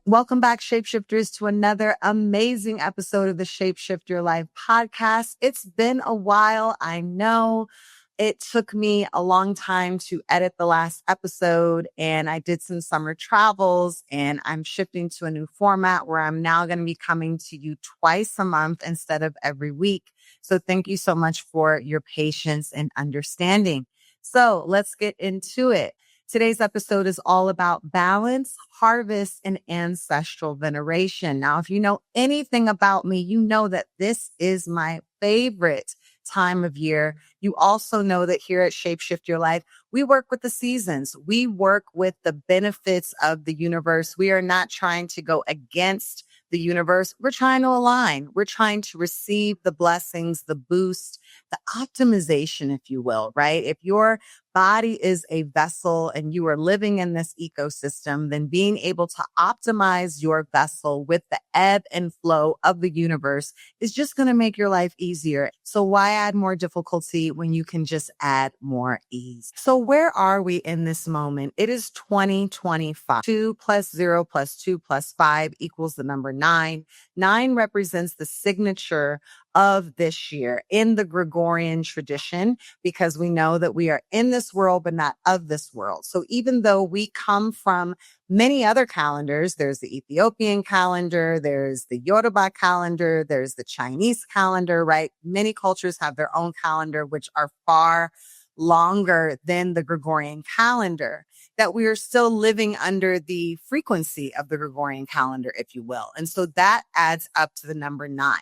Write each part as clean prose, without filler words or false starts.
Welcome back, shapeshifters, to another amazing episode of the Shapeshift Your Life podcast. It's been a while. I know it took me a long time to edit the last episode, and I did some summer travels, and I'm shifting to a new format where I'm now going to be coming to you twice a month instead of every week. So thank you so much for your patience and understanding. So let's get into it. Today's episode is all about balance, harvest, and ancestral veneration. Now, if you know anything about me, you know that this is my favorite time of year. You also know that here at Shapeshift Your Life, we work with the seasons. We work with the benefits of the universe. We are not trying to go against the universe. We're trying to align. We're trying to receive the blessings, the boost, the optimization, if you will, right? If your body is a vessel and you are living in this ecosystem, then being able to optimize your vessel with the ebb and flow of the universe is just going to make your life easier. So why add more difficulty when you can just add more ease? So where are we in this moment? It is 2025. 2 plus 0 plus 2 plus 5 equals the number 9. 9 represents the signature of this year in the Gregorian tradition, because we know that we are in this world, but not of this world. So even though we come from many other calendars, there's the Ethiopian calendar, there's the Yoruba calendar, there's the Chinese calendar, right? Many cultures have their own calendar, which are far longer than the Gregorian calendar, that we are still living under the frequency of the Gregorian calendar, if you will. And so that adds up to the number 9.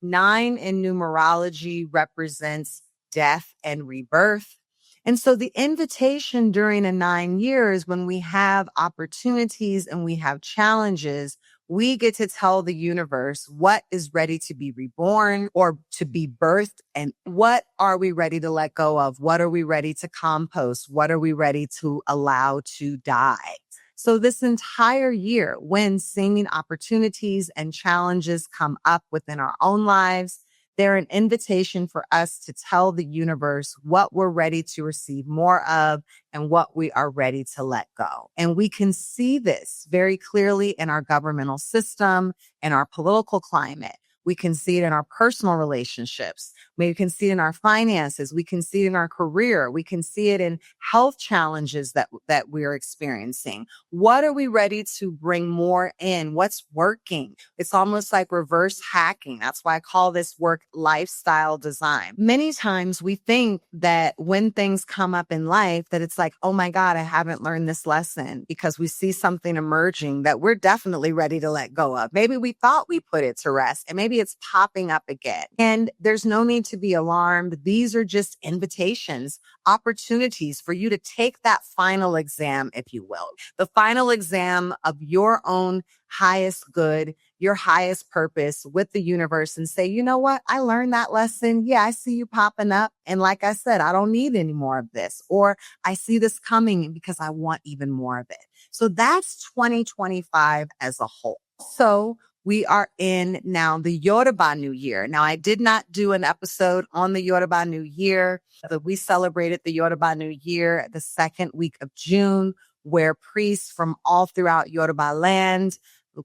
9 in numerology represents death and rebirth. And so the invitation during a 9 years, when we have opportunities and we have challenges, we get to tell the universe what is ready to be reborn or to be birthed, and what are we ready to let go of? What are we ready to compost? What are we ready to allow to die? So this entire year, when seeming opportunities and challenges come up within our own lives, they're an invitation for us to tell the universe what we're ready to receive more of and what we are ready to let go. And we can see this very clearly in our governmental system, in our political climate. We can see it in our personal relationships. We can see it in our finances. We can see it in our career. We can see it in health challenges that we're experiencing. What are we ready to bring more in? What's working? It's almost like reverse hacking. That's why I call this work lifestyle design. Many times we think that when things come up in life, that it's like, oh my God, I haven't learned this lesson, because we see something emerging that we're definitely ready to let go of. Maybe we thought we put it to rest, and maybe it's popping up again. And there's no need to be alarmed. These are just invitations, opportunities for you to take that final exam, if you will, the final exam of your own highest good, your highest purpose with the universe, and say, you know what? I learned that lesson. Yeah, I see you popping up. And like I said, I don't need any more of this, or I see this coming because I want even more of it. So that's 2025 as a whole. So we are in now the Yoruba New Year. Now, I did not do an episode on the Yoruba New Year, but we celebrated the Yoruba New Year the second week of June, where priests from all throughout Yoruba land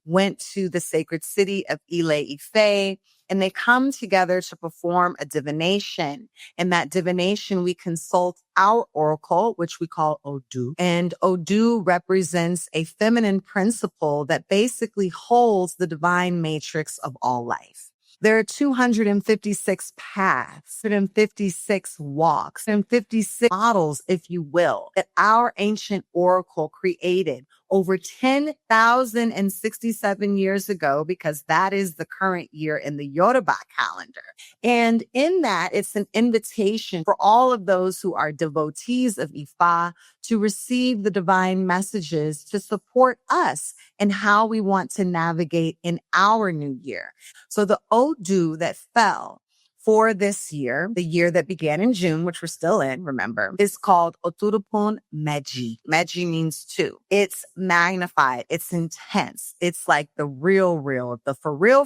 went to the sacred city of Ile-Ife, and they come together to perform a divination. In that divination, we consult our oracle, which we call Odu. And Odu represents a feminine principle that basically holds the divine matrix of all life. There are 256 paths, 256 walks, and 56 models, if you will, that our ancient oracle created over 10,067 years ago, because that is the current year in the Yoruba calendar. And in that, it's an invitation for all of those who are devotees of Ifa to receive the divine messages to support us in how we want to navigate in our new year. So the Odu that fell for this year, the year that began in June, which we're still in, remember, is called Oturupon Meji. Meji means two. It's magnified. It's intense. It's like the real, the for real,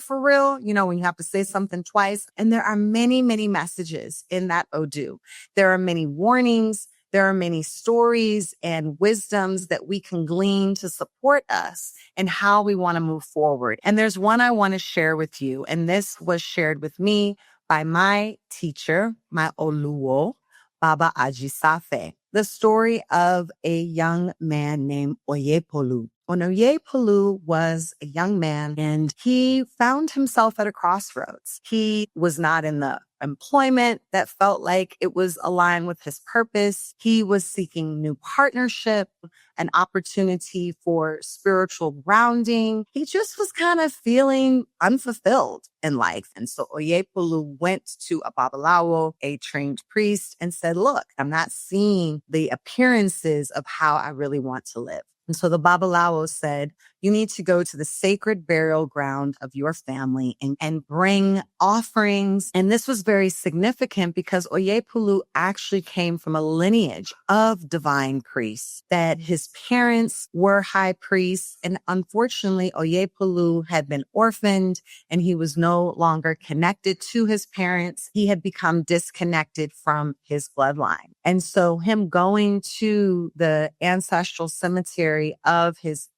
you know, when you have to say something twice. And there are many, many messages in that Odu. There are many warnings. There are many stories and wisdoms that we can glean to support us in how we want to move forward. And there's one I want to share with you. And this was shared with me by my teacher, my Oluwo, Baba Ajisafe. The story of a young man named Oye Polu. When Oye Polu was a young man and he found himself at a crossroads. He was not in the employment that felt like it was aligned with his purpose. He was seeking new partnership, an opportunity for spiritual grounding. He just was kind of feeling unfulfilled in life. And so Oye Polu went to a Babalawo, a trained priest, and said, look, I'm not seeing the appearances of how I really want to live. And so the Babalawo said, you need to go to the sacred burial ground of your family and bring offerings. And this was very significant because Oye Polu actually came from a lineage of divine priests, that his parents were high priests. And unfortunately, Oye Polu had been orphaned and he was no longer connected to his parents. He had become disconnected from his bloodline. And so him going to the ancestral cemetery of his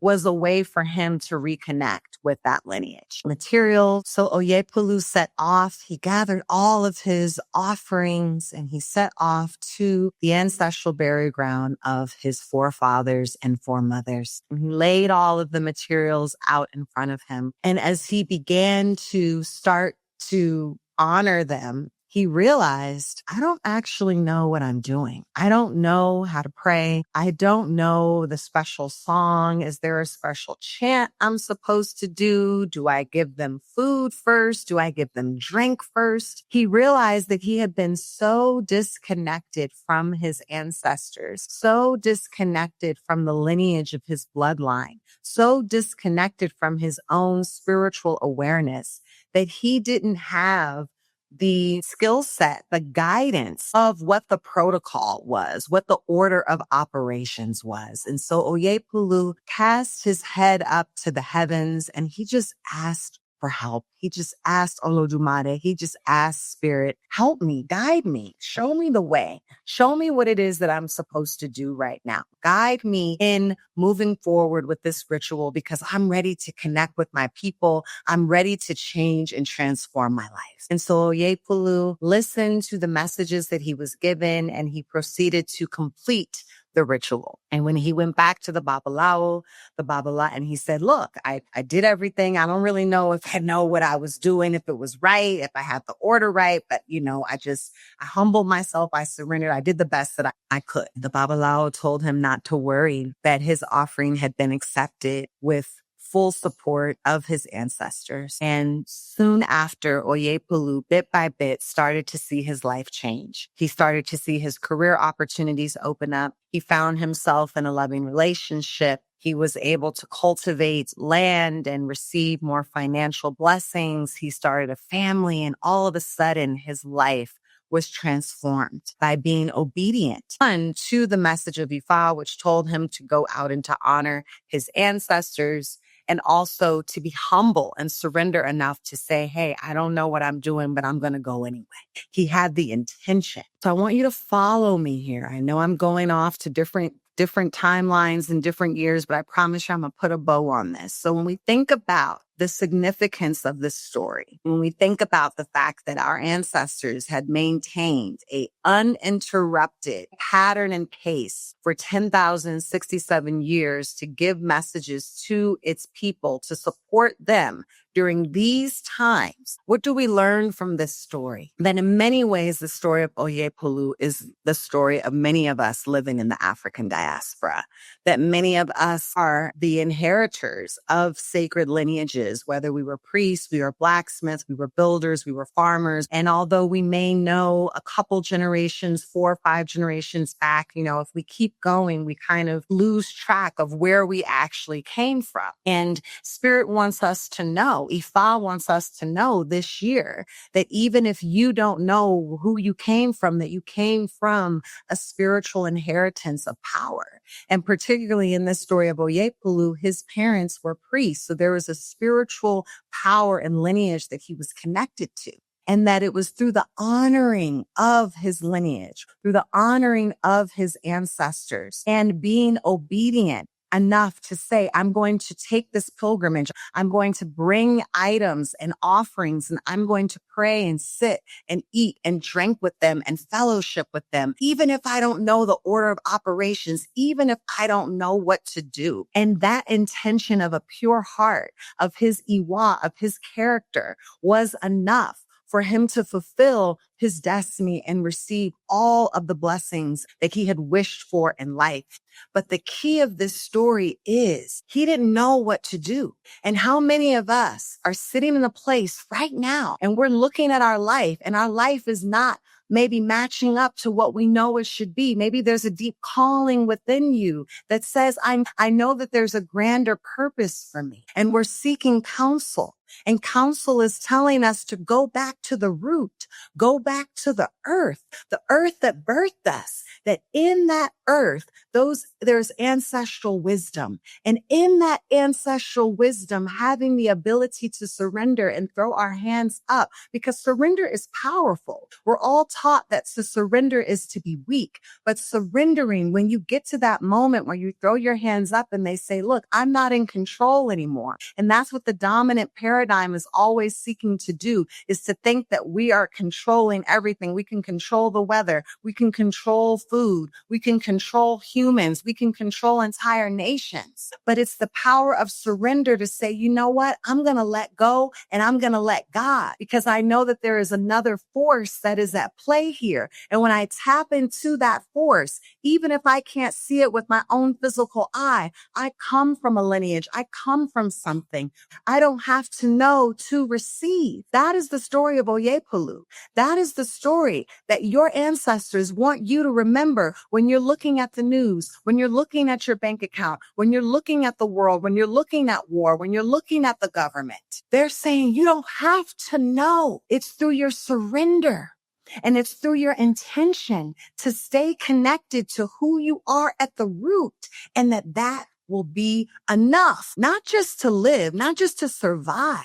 was a way for him to reconnect with that lineage material. So Oye Polu set off. He gathered all of his offerings and he set off to the ancestral burial ground of his forefathers and foremothers. And he laid all of the materials out in front of him. And as he began to start to honor them, he realized, I don't actually know what I'm doing. I don't know how to pray. I don't know the special song. Is there a special chant I'm supposed to do? Do I give them food first? Do I give them drink first? He realized that he had been so disconnected from his ancestors, so disconnected from the lineage of his bloodline, so disconnected from his own spiritual awareness that he didn't have the skill set, the guidance of what the protocol was, what the order of operations was. And so Oye Polu cast his head up to the heavens and he just asked for help. He just asked Olodumare. He just asked Spirit, help me, guide me, show me the way, show me what it is that I'm supposed to do right now. Guide me in moving forward with this ritual because I'm ready to connect with my people. I'm ready to change and transform my life. And so Oye Polu listened to the messages that he was given and he proceeded to complete the ritual. And when he went back to the Babalawo, and he said, look, I did everything. I don't really know if I know what I was doing, if it was right, if I had the order right. But, I humbled myself. I surrendered. I did the best that I could. The Babalawo told him not to worry, that his offering had been accepted with full support of his ancestors. And soon after, Oye Polu, bit by bit, started to see his life change. He started to see his career opportunities open up. He found himself in a loving relationship. He was able to cultivate land and receive more financial blessings. He started a family, and all of a sudden, his life was transformed by being obedient to the message of Ifa, which told him to go out and to honor his ancestors, and also to be humble and surrender enough to say, hey, I don't know what I'm doing, but I'm going to go anyway. He had the intention. So I want you to follow me here. I know I'm going off to different timelines and different years, but I promise you I'm going to put a bow on this. So when we think about the significance of this story, when we think about the fact that our ancestors had maintained a uninterrupted pattern and pace for 10,067 years to give messages to its people, to support them during these times, what do we learn from this story? That in many ways, the story of Oye Polu is the story of many of us living in the African diaspora, that many of us are the inheritors of sacred lineages, whether we were priests, we were blacksmiths, we were builders, we were farmers. And although we may know a couple generations, 4 or 5 generations back, if we keep going, we kind of lose track of where we actually came from. And Spirit wants us to know, Ifa wants us to know this year that even if you don't know who you came from, that you came from a spiritual inheritance of power. And particularly in this story of Oye Polu, his parents were priests. So there was a spiritual power and lineage that he was connected to. and that it was through the honoring of his lineage, through the honoring of his ancestors and being obedient enough to say, I'm going to take this pilgrimage. I'm going to bring items and offerings, and I'm going to pray and sit and eat and drink with them and fellowship with them, even if I don't know the order of operations, even if I don't know what to do. And that intention of a pure heart, of his Iwa, of his character, was enough for him to fulfill his destiny and receive all of the blessings that he had wished for in life. But the key of this story is he didn't know what to do. And how many of us are sitting in a place right now and we're looking at our life, and our life is not maybe matching up to what we know it should be. Maybe there's a deep calling within you that says, I know that there's a grander purpose for me, and we're seeking counsel. And counsel is telling us to go back to the root, go back to the earth that birthed us, that in that earth, there's ancestral wisdom. And in that ancestral wisdom, having the ability to surrender and throw our hands up, because surrender is powerful. We're all taught that to surrender is to be weak, but surrendering, when you get to that moment where you throw your hands up and they say, look, I'm not in control anymore. And that's what the dominant paradigm is always seeking to do, is to think that we are controlling everything. We can control the weather. We can control food. We can control humans. We can control entire nations. But it's the power of surrender to say, you know what? I'm going to let go, and I'm going to let God, because I know that there is another force that is at play here. And when I tap into that force, even if I can't see it with my own physical eye, I come from a lineage. I come from something. I don't have to know to receive. That is the story of Oye Polu. That is the story that your ancestors want you to remember when you're looking at the news, when you're looking at your bank account, when you're looking at the world, when you're looking at war, when you're looking at the government. They're saying you don't have to know. It's through your surrender. And it's through your intention to stay connected to who you are at the root, and that will be enough, not just to live, not just to survive,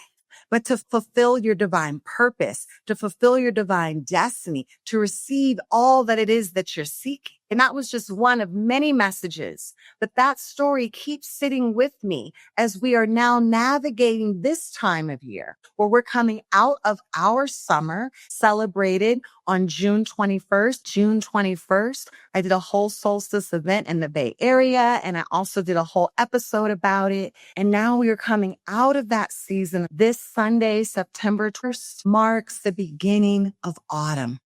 but to fulfill your divine purpose, to fulfill your divine destiny, to receive all that it is that you're seeking. And that was just one of many messages. But that story keeps sitting with me as we are now navigating this time of year, where we're coming out of our summer, celebrated on June 21st. I did a whole solstice event in the Bay Area, and I also did a whole episode about it. And now we are coming out of that season. This Sunday, September 1st, marks the beginning of autumn.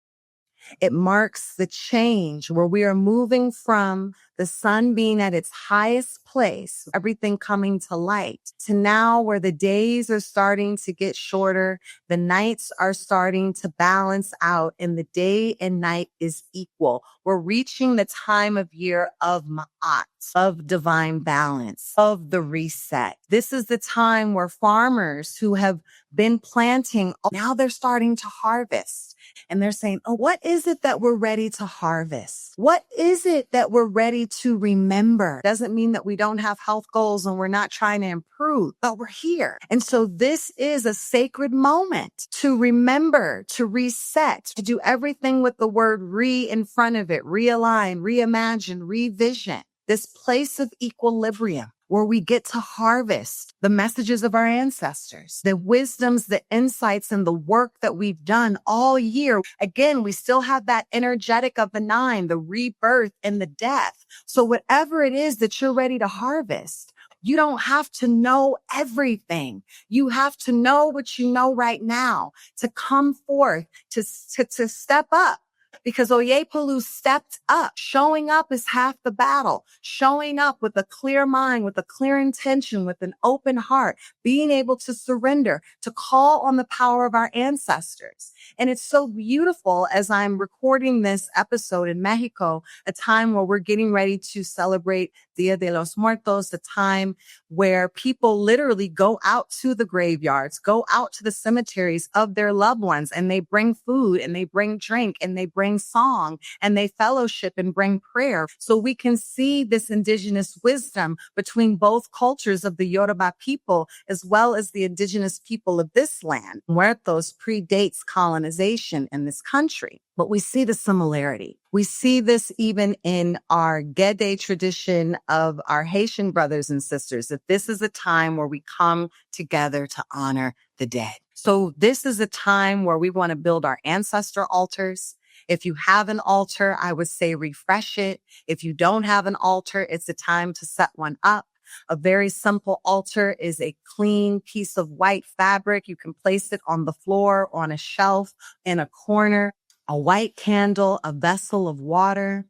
It marks the change where we are moving from the sun being at its highest place, everything coming to light, to now where the days are starting to get shorter, the nights are starting to balance out, and the day and night is equal. We're reaching the time of year of Ma'at, of divine balance, of the reset. This is the time where farmers who have been planting, now they're starting to harvest. And they're saying, oh, what is it that we're ready to harvest? What is it that we're ready to remember? Doesn't mean that we don't have health goals and we're not trying to improve, but we're here. And so this is a sacred moment to remember, to reset, to do everything with the word re in front of it, realign, reimagine, revision, this place of equilibrium, where we get to harvest the messages of our ancestors, the wisdoms, the insights, and the work that we've done all year. Again, we still have that energetic of the 9, the rebirth and the death. So whatever it is that you're ready to harvest, you don't have to know everything. You have to know what you know right now, to come forth, to step up. Because Oye Polu stepped up. Showing up is half the battle. Showing up with a clear mind, with a clear intention, with an open heart, being able to surrender, to call on the power of our ancestors. And it's so beautiful as I'm recording this episode in Mexico, a time where we're getting ready to celebrate Dia de los Muertos, the time where people literally go out to the graveyards, go out to the cemeteries of their loved ones, and they bring food and they bring drink and they bring song and they fellowship and bring prayer. So we can see this indigenous wisdom between both cultures of the Yoruba people as well as the indigenous people of this land. Muertos predates colonization in this country, but we see the similarity. We see this even in our Gede tradition of our Haitian brothers and sisters, that this is a time where we come together to honor the dead. So this is a time where we want to build our ancestor altars. If you have an altar, I would say refresh it. If you don't have an altar, it's a time to set one up. A very simple altar is a clean piece of white fabric. You can place it on the floor, on a shelf, in a corner, a white candle, a vessel of water,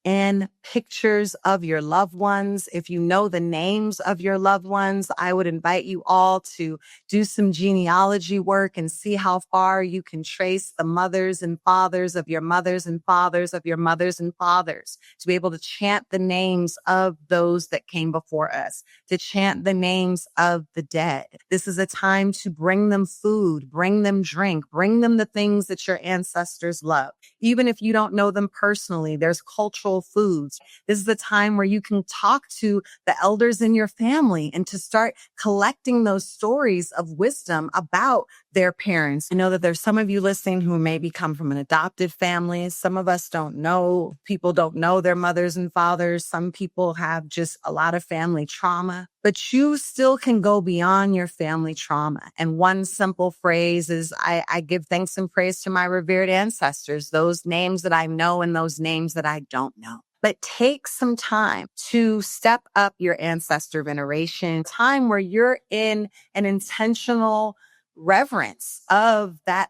and pictures of your loved ones. If you know the names of your loved ones, I would invite you all to do some genealogy work and see how far you can trace the mothers and fathers of your mothers and fathers of your mothers and fathers, to be able to chant the names of those that came before us, to chant the names of the dead. This is a time to bring them food, bring them drink, bring them the things that your ancestors love. Even if you don't know them personally, there's cultural foods. This is the time where you can talk to the elders in your family and to start collecting those stories of wisdom about their parents. I know that there's some of you listening who maybe come from an adopted family. Some of us don't know. People don't know their mothers and fathers. Some people have just a lot of family trauma, but you still can go beyond your family trauma. And one simple phrase is, I give thanks and praise to my revered ancestors, those names that I know and those names that I don't know. But take some time to step up your ancestor veneration, time where you're in an intentional reverence of that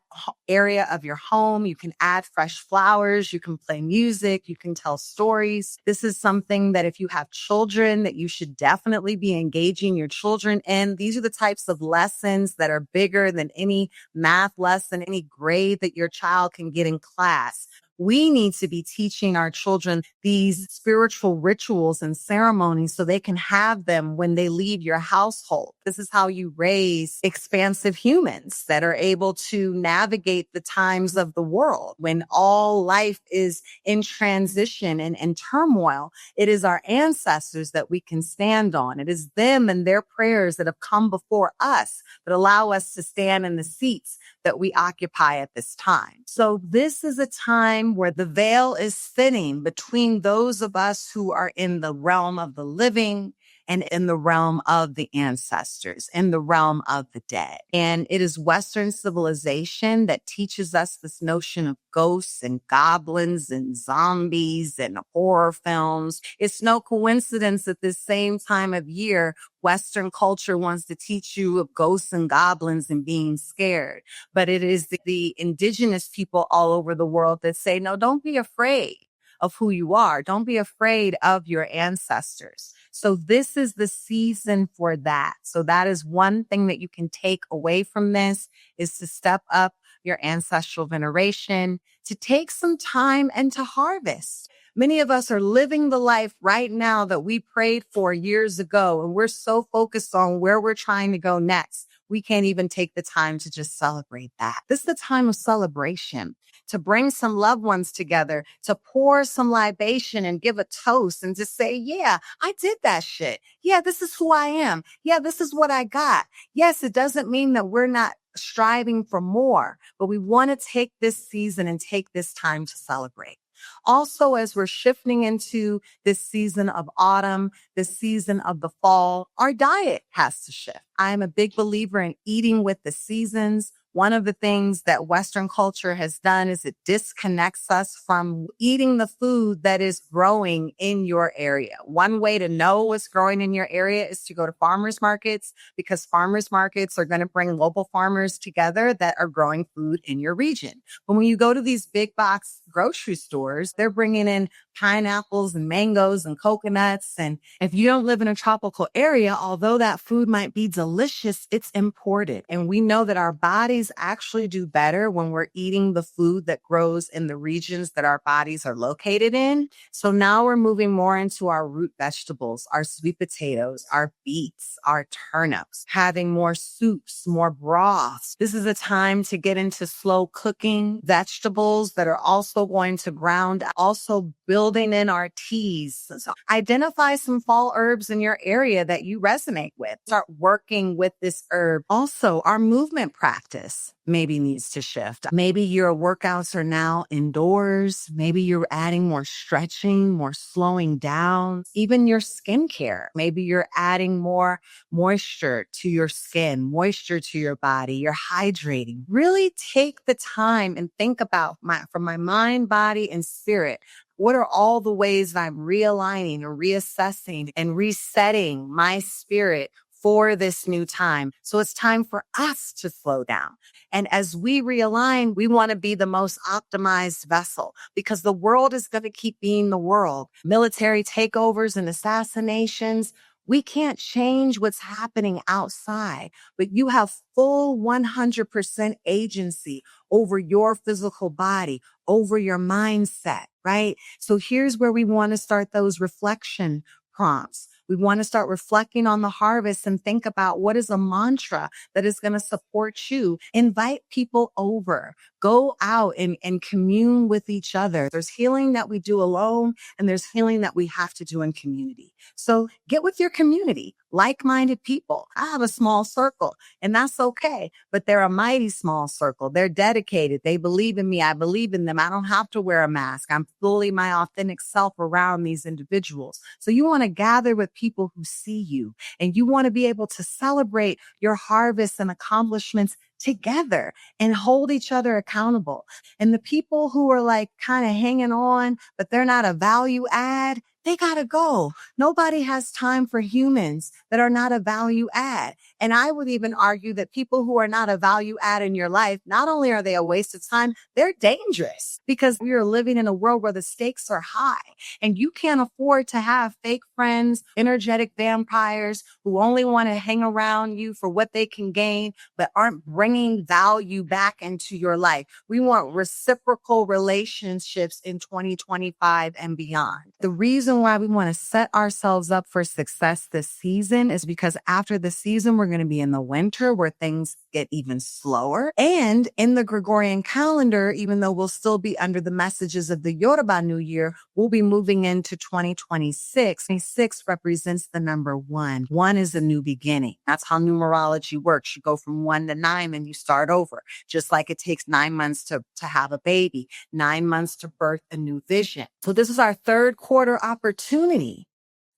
area of your home. You can add fresh flowers. You can play music. You can tell stories. This is something that if you have children, that you should definitely be engaging your children in. These are the types of lessons that are bigger than any math lesson, any grade that your child can get in class. We need to be teaching our children these spiritual rituals and ceremonies so they can have them when they leave your household. This is how you raise expansive humans that are able to navigate the times of the world when all life is in transition and turmoil. It is our ancestors that we can stand on. It is them and their prayers that have come before us that allow us to stand in the seats that we occupy at this time. So this is a time where the veil is thinning between those of us who are in the realm of the living and in the realm of the ancestors, in the realm of the dead. And it is Western civilization that teaches us this notion of ghosts and goblins and zombies and horror films. It's no coincidence that this same time of year, Western culture wants to teach you of ghosts and goblins and being scared. But it is the indigenous people all over the world that say, no, don't be afraid of who you are. Don't be afraid of your ancestors. So this is the season for that. So that is one thing that you can take away from this, is to step up your ancestral veneration, to take some time and to harvest. Many of us are living the life right now that we prayed for years ago, and we're so focused on where we're trying to go next. We can't even take the time to just celebrate that. This is the time of celebration, to bring some loved ones together, to pour some libation and give a toast and just say, yeah, I did that shit. Yeah, this is who I am. Yeah, this is what I got. Yes, it doesn't mean that we're not striving for more, but we want to take this season and take this time to celebrate. Also, as we're shifting into this season of autumn, this season of the fall, our diet has to shift. I'm a big believer in eating with the seasons. One of the things that Western culture has done is it disconnects us from eating the food that is growing in your area. One way to know what's growing in your area is to go to farmers markets, because farmers markets are going to bring local farmers together that are growing food in your region. But when you go to these big box grocery stores, they're bringing in pineapples and mangoes and coconuts. And if you don't live in a tropical area, although that food might be delicious, it's imported. And we know that our bodies bodies actually do better when we're eating the food that grows in the regions that our bodies are located in. So now we're moving more into our root vegetables, our sweet potatoes, our beets, our turnips, having more soups, more broths. This is a time to get into slow cooking vegetables that are also going to ground, also building in our teas. So identify some fall herbs in your area that you resonate with. Start working with this herb. Also, our movement practice maybe needs to shift. Maybe your workouts are now indoors. Maybe you're adding more stretching, more slowing down, even your skincare. Maybe you're adding more moisture to your skin, moisture to your body. You're hydrating. Really take the time and think about from my mind, body, and spirit. What are all the ways that I'm realigning or reassessing and resetting my spirit for this new time? So it's time for us to slow down. And as we realign, we want to be the most optimized vessel because the world is going to keep being the world. Military takeovers and assassinations. We can't change what's happening outside, but you have full 100% agency over your physical body, over your mindset, right? So here's where we want to start those reflection prompts. We want to start reflecting on the harvest and think about what is a mantra that is going to support you. Invite people over. Go out and commune with each other. There's healing that we do alone and there's healing that we have to do in community. So get with your community, like-minded people. I have a small circle and that's okay, but they're a mighty small circle. They're dedicated. They believe in me. I believe in them. I don't have to wear a mask. I'm fully my authentic self around these individuals. So you want to gather with people who see you and you want to be able to celebrate your harvests and accomplishments together and hold each other accountable. And the people who are like kind of hanging on, but they're not a value add, they gotta go. Nobody has time for humans that are not a value add. And I would even argue that people who are not a value add in your life, not only are they a waste of time, they're dangerous because we are living in a world where the stakes are high and you can't afford to have fake friends, energetic vampires who only want to hang around you for what they can gain, but aren't bringing value back into your life. We want reciprocal relationships in 2025 and beyond. The reason why we want to set ourselves up for success this season is because after the season, we're going to be in the winter where things get even slower. And in the Gregorian calendar, even though we'll still be under the messages of the Yoruba New Year, we'll be moving into 2026. 26 represents the number one. One is a new beginning. That's how numerology works. You go from 1 to 9 and you start over. Just like it takes 9 months to have a baby, 9 months to birth a new vision. So this is our third quarter opportunity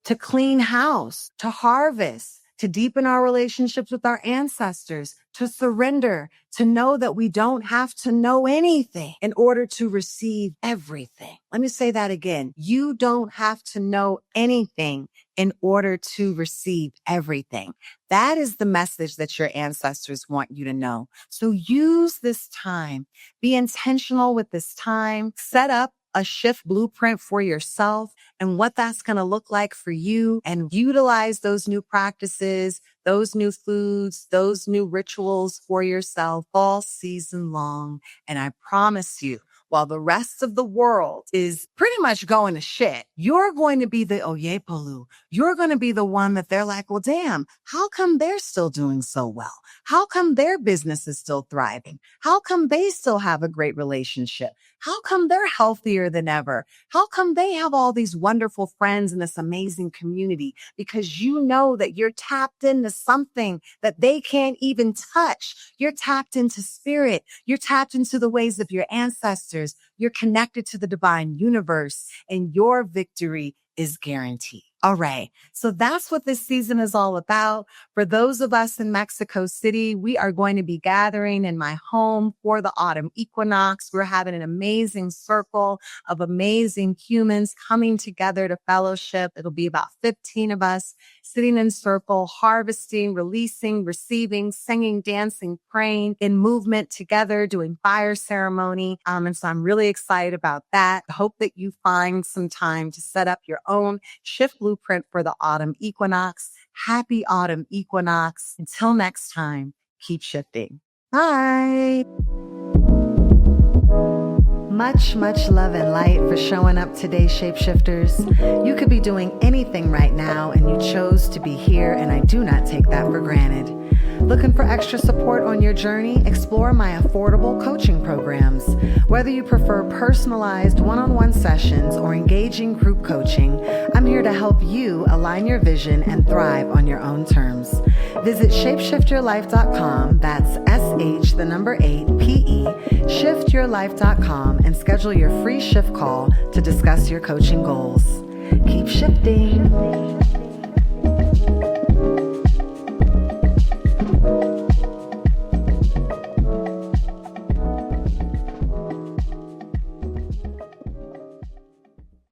to clean house, to harvest, to deepen our relationships with our ancestors, to surrender, to know that we don't have to know anything in order to receive everything. Let me say that again. You don't have to know anything in order to receive everything. That is the message that your ancestors want you to know. So use this time. Be intentional with this time. Set up a shift blueprint for yourself and what that's going to look like for you and utilize those new practices, those new foods, those new rituals for yourself all season long. And I promise you, while the rest of the world is pretty much going to shit, you're going to be the Oye Polu. You're going to be the one that they're like, well, damn, how come they're still doing so well? How come their business is still thriving? How come they still have a great relationship? How come they're healthier than ever? How come they have all these wonderful friends in this amazing community? Because you know that you're tapped into something that they can't even touch. You're tapped into spirit. You're tapped into the ways of your ancestors. You're connected to the divine universe and your victory is guaranteed. All right. So that's what this season is all about. For those of us in Mexico City, we are going to be gathering in my home for the Autumn Equinox. We're having an amazing circle of amazing humans coming together to fellowship. It'll be about 15 of us sitting in circle, harvesting, releasing, receiving, singing, dancing, praying in movement together, doing fire ceremony. And so I'm really excited about that. I hope that you find some time to set up your own shift blueprint for the autumn equinox. Happy autumn equinox. Until next time, keep shifting. Bye. Much love and light for showing up today, shapeshifters. You could be doing anything right now and you chose to be here, and I do not take that for granted. Looking for extra support on your journey? Explore my affordable coaching programs. Whether you prefer personalized one-on-one sessions or engaging group coaching, I'm here to help you align your vision and thrive on your own terms. Visit shapeshiftyourlife.com, that's SH8PE, shiftyourlife.com, and schedule your free shift call to discuss your coaching goals. Keep shifting.